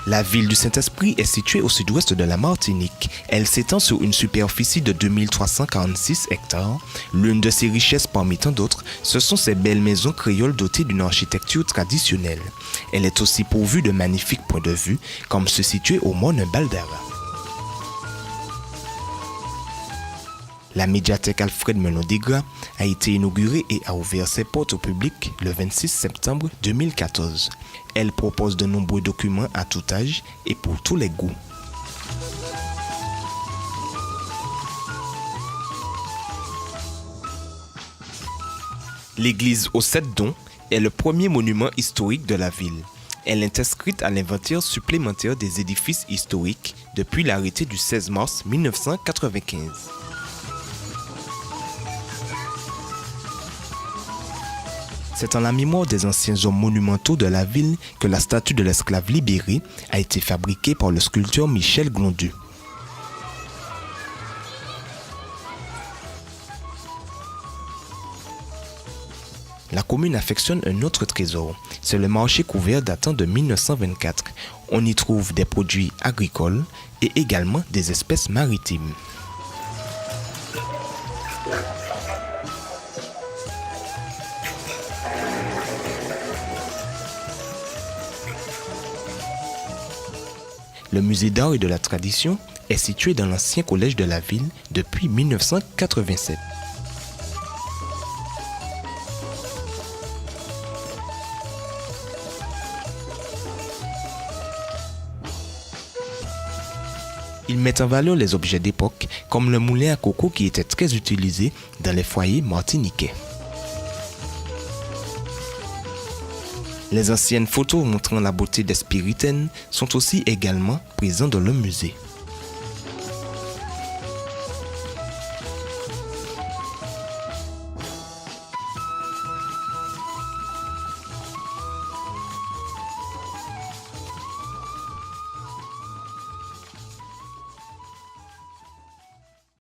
La ville du Saint-Esprit est située au sud-ouest de la Martinique. Elle s'étend sur une superficie de 2346 hectares. L'une de ses richesses parmi tant d'autres, ce sont ses belles maisons créoles dotées d'une architecture traditionnelle. Elle est aussi pourvue de magnifiques points de vue, comme se situer au Mont Baldara. La médiathèque Alfred Melon-Desgras a été inaugurée et a ouvert ses portes au public le 26 septembre 2014. Elle propose de nombreux documents à tout âge et pour tous les goûts. L'église aux 7 dons est le premier monument historique de la ville. Elle est inscrite à l'inventaire supplémentaire des édifices historiques depuis l'arrêté du 16 mars 1995. C'est en la mémoire des anciens hommes monumentaux de la ville que la statue de l'esclave libéré a été fabriquée par le sculpteur Michel Glondu. La commune affectionne un autre trésor, c'est le marché couvert datant de 1924. On y trouve des produits agricoles et également des espèces maritimes. Le musée d'art et de la tradition est situé dans l'ancien collège de la ville depuis 1987. Il met en valeur les objets d'époque comme le moulin à coco qui était très utilisé dans les foyers martiniquais. Les anciennes photos montrant la beauté des Spiritaines sont aussi également présentes dans le musée.